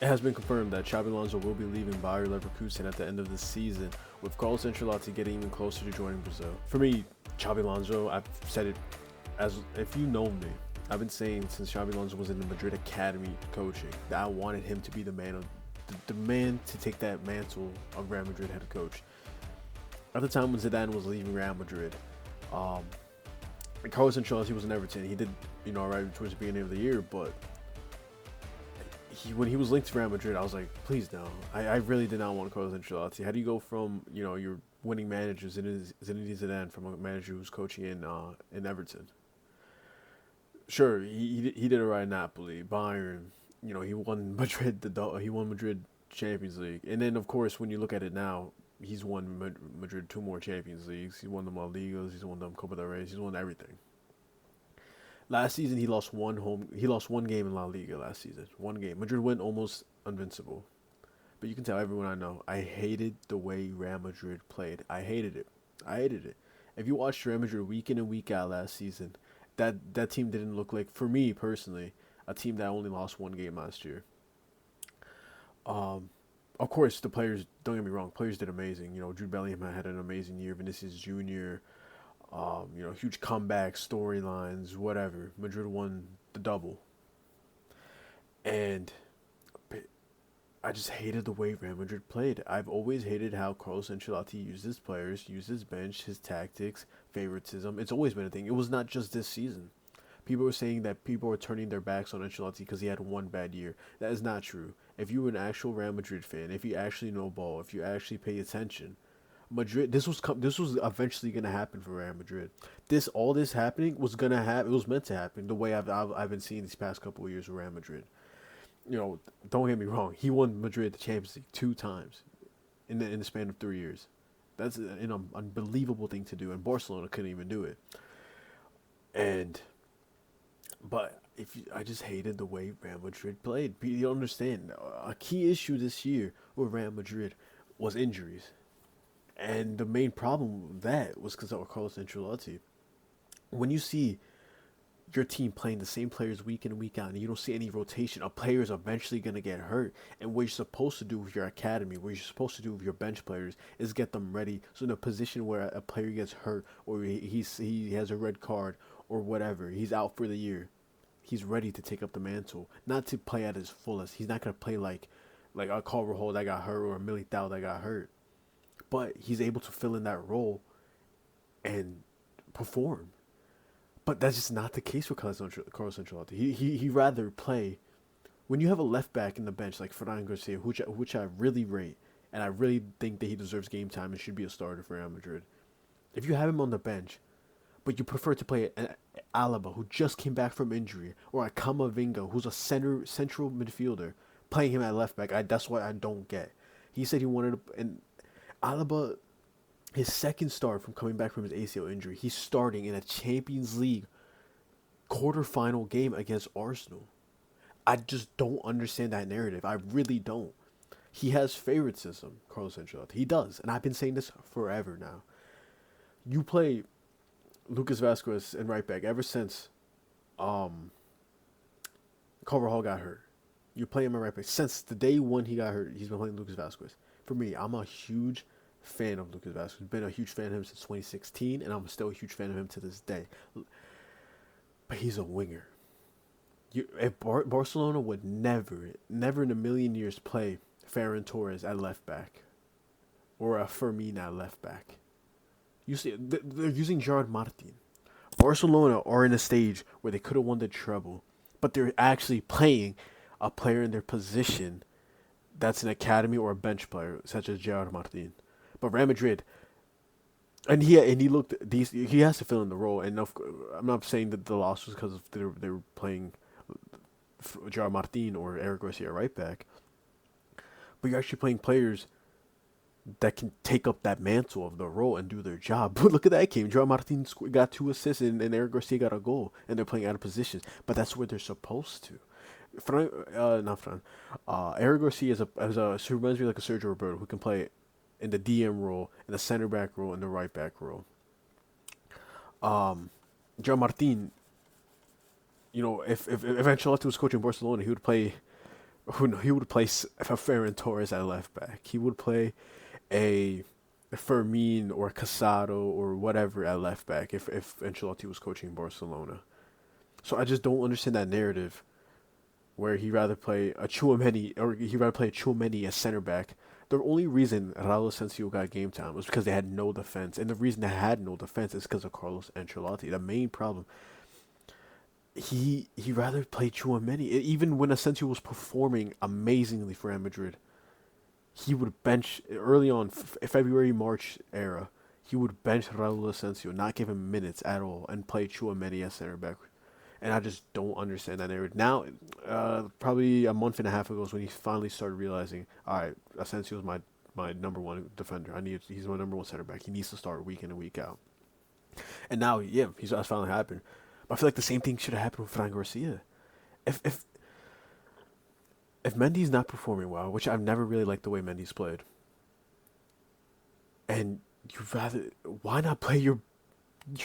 It has been confirmed that Xabi Alonso will be leaving Bayer Leverkusen at the end of the season, with Carlos Ancelotti getting even closer to joining Brazil. For me, Xabi Alonso, I've said it as if you know me, I've been saying since Xabi Alonso was in the Madrid academy coaching that I wanted him to be the man of the man to take that mantle of Real Madrid head coach. At the time when Zidane was leaving Real Madrid, um, Carlos Ancelotti was in Everton. He did, right towards the beginning of the year, but when he was linked to Real Madrid, I was like, please no. I really did not want Carlos Ancelotti. How do you go from your winning manager Zinedine Zidane from a manager who's coaching in Everton? Sure, he did it right in Napoli, Bayern. He won Madrid Champions League, and then of course when you look at it now, he's won Madrid two more Champions Leagues. He won the La Ligas. He's won the Copa del Rey. He's won everything. Last season, he lost one home. He lost one game in La Liga last season. One game. Madrid went almost invincible. But you can tell everyone I know, I hated the way Real Madrid played. I hated it. I hated it. If you watched Real Madrid week in and week out last season, that team didn't look like, for me personally, a team that only lost one game last year. Of course, the players, don't get me wrong, players did amazing. Jude Bellingham had an amazing year. Vinicius Jr., huge comeback storylines, whatever. Madrid won the double. And I just hated the way Real Madrid played. I've always hated how Carlos Ancelotti used his players, used his bench, his tactics, favoritism. It's always been a thing. It was not just this season. People were saying that people were turning their backs on Ancelotti because he had one bad year. That is not true. If you were an actual Real Madrid fan, if you actually know ball, if you actually pay attention, Madrid. This was eventually gonna happen for Real Madrid. All this happening was gonna happen. It was meant to happen. The way I've been seeing these past couple of years with Real Madrid. Don't get me wrong. He won Madrid the Champions League two times in the span of 3 years. That's an unbelievable thing to do, and Barcelona couldn't even do it. And but I just hated the way Real Madrid played. You don't understand. A key issue this year with Real Madrid was injuries. And the main problem with that was because of Carlos Ancelotti. When you see your team playing the same players week in and week out, and you don't see any rotation, a player is eventually going to get hurt. And what you're supposed to do with your academy, what you're supposed to do with your bench players, is get them ready. So in a position where a player gets hurt, or he has a red card, or whatever, he's out for the year, he's ready to take up the mantle, not to play at his fullest. He's not going to play like a Carvajal that got hurt or a Militao that got hurt. But he's able to fill in that role and perform. But that's just not the case with Carlos Ancelotti. He rather play when you have a left back in the bench like Ferran Garcia, which I really rate, and I really think that he deserves game time and should be a starter for Real Madrid. If you have him on the bench, but you prefer to play an Alaba who just came back from injury, or a Camavinga who's a central midfielder, playing him at left back, that's what I don't get. He said he wanted to, and Alaba, his second start from coming back from his ACL injury, he's starting in a Champions League quarterfinal game against Arsenal. I just don't understand that narrative. I really don't. He has favoritism, Carlos Ancelotti. He does, and I've been saying this forever now. You play Lucas Vazquez and right back ever since Carvajal got hurt. You play him at right back since the day one he got hurt. He's been playing Lucas Vazquez. For me, I'm a huge fan of Lucas Vazquez. Been a huge fan of him since 2016, and I'm still a huge fan of him to this day. But he's a winger. Barcelona would never in a million years play Ferran Torres at left back or a Fermin at left back. You see, they're using Gerard Martin. Barcelona are in a stage where they could have won the treble, but they're actually playing a player in their position that's an academy or a bench player, such as Gerard Martin. But Real Madrid, and he looked he has to fill in the role. And I'm not saying that the loss was because they were playing Gerard Martin or Eric Garcia right back, but you're actually playing players that can take up that mantle of the role and do their job. But look at that game. Gerard Martin got 2 assists and Eric Garcia got a goal, and they're playing out of positions. But that's where they're supposed to. Eric Garcia reminds me like a Sergio Roberto who can play in the DM role, in the center back role, in the right back role. João Martin, if Ancelotti was coaching Barcelona, he would play Who no, he would play a Ferran Torres at left back. He would play a Fermin or Casado or whatever at left back if Ancelotti was coaching Barcelona. So I just don't understand that narrative where he rather play a Chouameni or he rather play a Chouameni as center back. The only reason Raul Asensio got game time was because they had no defense, and the reason they had no defense is because of Carlos Ancelotti. The main problem, he rather play Chouameni. Even when Asensio was performing amazingly for Real Madrid, he would bench early on February March era. He would bench Raul Asensio, not give him minutes at all, and play Chouameni as center back. And I just don't understand that narrative. Now, probably a month and a half ago is when he finally started realizing, all right, Asensio is my number one defender. He's my number one center back. He needs to start week in and week out. And now, yeah, that's finally happened. But I feel like the same thing should have happened with Fran Garcia. If if if Mendy's not performing well, which I've never really liked the way Mendy's played, and why not play your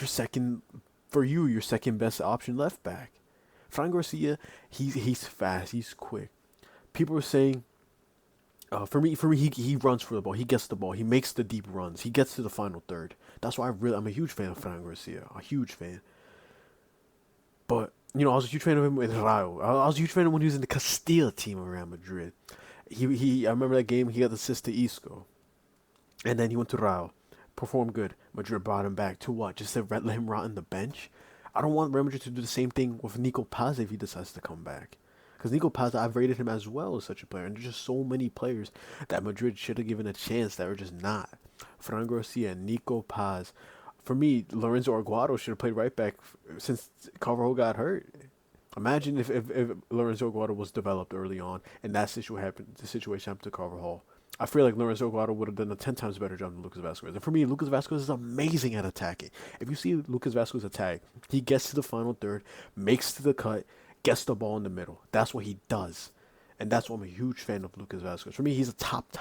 second your second best option left back? Fran Garcia, he's fast, he's quick. People are saying, for me, he runs for the ball, he gets the ball, he makes the deep runs, he gets to the final third. That's why I'm a huge fan of Fran Garcia, a huge fan. But I was a huge fan of him in Rayo. I was a huge fan of him when he was in the Castilla team of Real Madrid. I remember that game. He got the assist to Isco, and then he went to Rayo, performed good. Madrid brought him back to what? Just to let him rot on the bench. I don't want Real Madrid to do the same thing with Nico Paz if he decides to come back. Because Nico Paz, I've rated him as well as such a player, and there's just so many players that Madrid should have given a chance that were just not. Fran Garcia, Nico Paz. For me, Lorenzo Aguado should have played right back since Carvajal got hurt. Imagine if Lorenzo Aguado was developed early on and the situation happened to Carvajal. I feel like Lorenzo Aguado would have done a 10 times better job than Lucas Vasquez. And for me, Lucas Vasquez is amazing at attacking. If you see Lucas Vasquez attack, he gets to the final third, makes to the cut, gets the ball in the middle. That's what he does. And that's why I'm a huge fan of Lucas Vasquez. For me, he's a top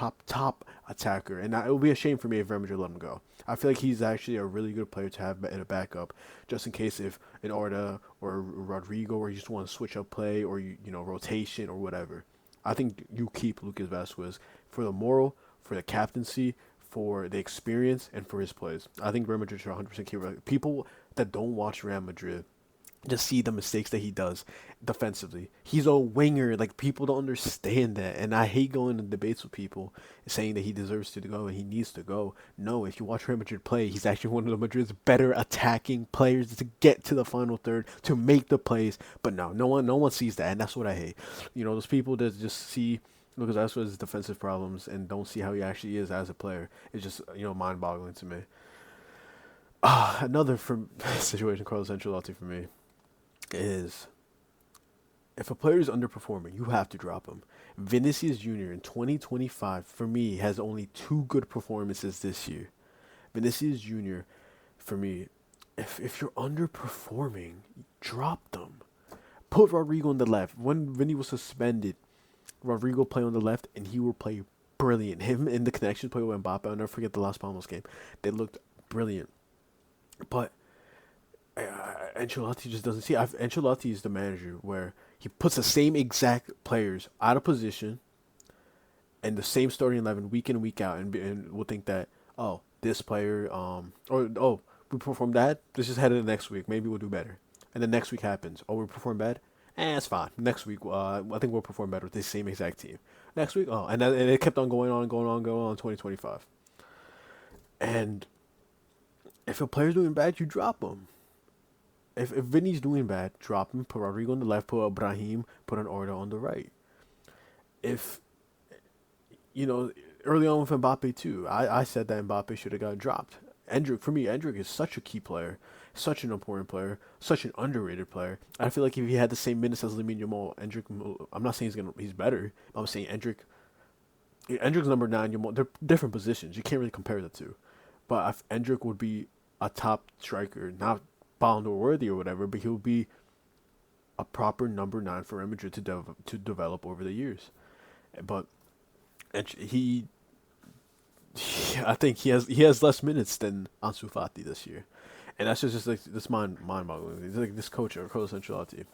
attacker. And it would be a shame for me if Real Madrid let him go. I feel like he's actually a really good player to have in a backup, just in case if an Arda or Rodrigo, or you just want to switch up play or rotation or whatever. I think you keep Lucas Vasquez for the moral, for the captaincy, for the experience, and for his plays. I think Real Madrid should 100% keep people that don't watch Real Madrid just see the mistakes that he does defensively. He's a winger. Like, people don't understand that. And I hate going in debates with people saying that he deserves to go and he needs to go. No, if you watch Real Madrid play, he's actually one of the Madrid's better attacking players to get to the final third, to make the plays. But no one sees that, and that's what I hate. Those people that just see Lucas Vasquez's defensive problems and don't see how he actually is as a player. It's just, mind-boggling to me. Another situation, Carlos Ancelotti, for me, is if a player is underperforming, you have to drop him. Vinicius Jr. in 2025, for me, has only 2 good performances this year. Vinicius Jr., for me, if you're underperforming, drop them. Put Rodrigo on the left. When Vinny was suspended, Rodrigo play on the left, and he will play brilliant. Him in the connection play with Mbappe, I'll never forget the Las Palmas game. They looked brilliant. But Ancelotti just doesn't see. Ancelotti is the manager where he puts the same exact players out of position and the same starting 11 week in and week out, and we'll think that, this player, we performed bad. Let's just head to the next week. Maybe we'll do better. And the next week happens. We perform bad. It's fine. Next week, I think we'll perform better with the same exact team. Next week, and it kept on going on in 2025. And if a player's doing bad, you drop him. If Vinny's doing bad, drop him. Put Rodrigo on the left. Put Ibrahim. Put an Arda on the right. If early on with Mbappe too, I said that Mbappe should have got dropped. Endrick is such a key player, such an important player, such an underrated player. I feel like if he had the same minutes as Lamine Yamal, Endrick, I'm not saying he's better. I'm saying Endrick's number 9. They're different positions. You can't really compare the two. But if Endrick would be a top striker, not Ballon d'Or worthy or whatever, but he'll be a proper number 9 for Real Madrid to develop over the years. But I think he has less minutes than Ansu Fati this year, and that's just like this mind-boggling. It's like this coach, Carlos Ancelotti.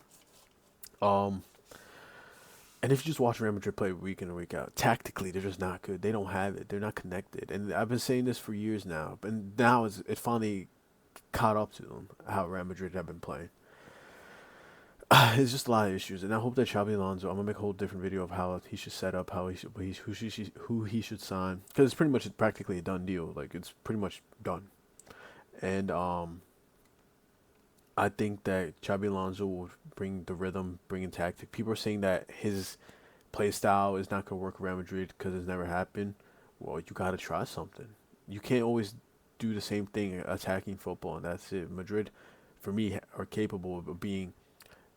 And if you just watch Real Madrid play week in and week out, tactically they're just not good. They don't have it. They're not connected. And I've been saying this for years now, but now it finally caught up to them how Real Madrid have been playing. It's just a lot of issues, and I hope that Xabi Alonso. I'm gonna make a whole different video of how he should set up, how he should, who he should sign, because it's pretty much practically a done deal. Like it's pretty much done, and I think that Xabi Alonso will bring the rhythm, bring in tactic. People are saying that his play style is not gonna work with Real Madrid because it's never happened. Well, you gotta try something. You can't always do the same thing, attacking football, and that's it. Madrid, for me, are capable of being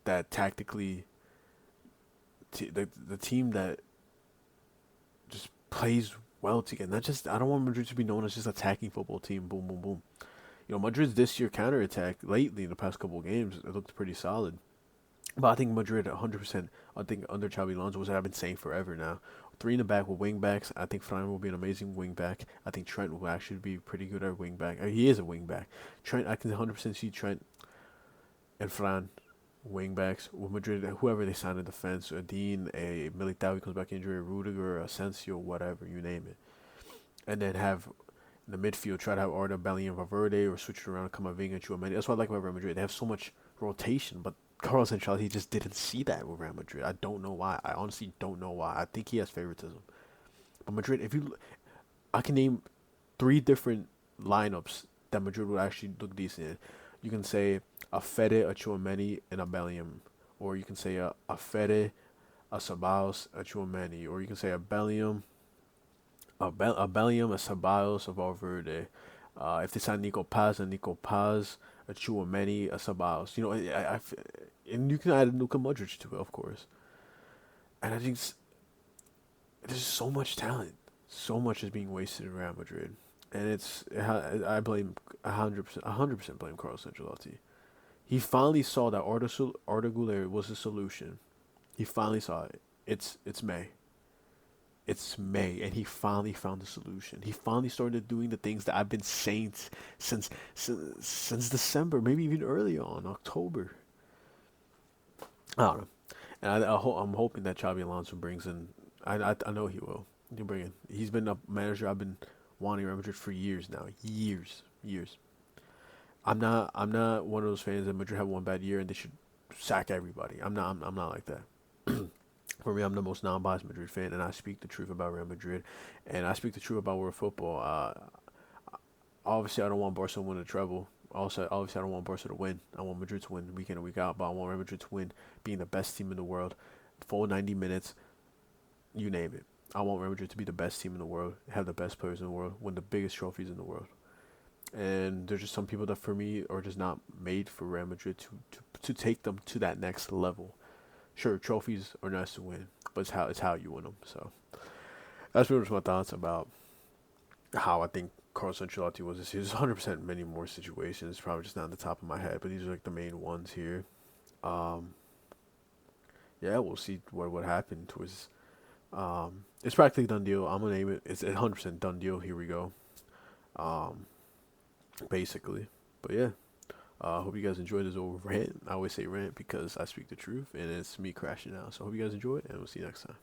that tactically the team that just plays well together. Not just I don't want Madrid to be known as just attacking football team. Boom, boom, boom. Madrid's this year counterattack lately in the past couple of games it looked pretty solid. But I think Madrid 100%. I think under Xabi Alonso was what I've been saying forever now. Three in the back with wing backs. I think Fran will be an amazing wing back. I think Trent will actually be pretty good at wing back. He is a wing back. Trent, I can 100% see Trent and Fran wing backs with Madrid, whoever they sign in defense, a Dean, a Militao, he comes back injury, a Rudiger, Asensio, whatever, you name it. And then have in the midfield, try to have Arda, Bellingham, Valverde, or switch it around, Camavinga, Chouameni. That's what I like about Real Madrid. They have so much rotation, but Carlos Ancelotti just didn't see that with Real Madrid. I don't know why. I honestly don't know why. I think he has favoritism. But Madrid, I can name 3 different lineups that Madrid would actually look decent in. You can say a Fede, a Chouameni, and a Bellingham. Or you can say a Fede, a Ceballos, a Chouameni. Or you can say a Bellingham, a Bellingham, a Ceballos, a Valverde. If they sign Nico Paz, a Chouameni, a Ceballos. And you can add Luka Modric to it, of course. And I think there's so much talent. So much is being wasted in Real Madrid. And I blame 100% blame Carlos Ancelotti. He finally saw that Arda Güler was the solution. He finally saw it. It's May. It's May, and he finally found the solution. He finally started doing the things that I've been saying since December, maybe even early on, October. I don't know. And I'm hoping that Xabi Alonso brings in. I know he will. He'll bring in. He's been a manager I've been wanting Real Madrid for years now. Years. I'm not one of those fans that Madrid have one bad year and they should sack everybody. I'm not like that. For me, I'm the most non-biased Madrid fan, and I speak the truth about Real Madrid, and I speak the truth about world football. Obviously, I don't want Barcelona to win a treble. Also, obviously, I don't want Barca to win. I want Madrid to win week in and week out, but I want Real Madrid to win, being the best team in the world, full 90 minutes, you name it. I want Real Madrid to be the best team in the world, have the best players in the world, win the biggest trophies in the world. And there's just some people that, for me, are just not made for Real Madrid to take them to that next level. Sure, trophies are nice to win, but it's how you win them. So that's pretty much my thoughts about how I think Carlos Ancelotti was this year. There's 100% many more situations, probably just not on the top of my head, but these are like the main ones here. Yeah, we'll see what happened towards. It's practically done deal. I'm gonna name it. It's 100% done deal. Here we go. Basically, but yeah. Hope you guys enjoyed this over rant. I always say rant because I speak the truth, and it's me crashing out. So hope you guys enjoy it, and we'll see you next time.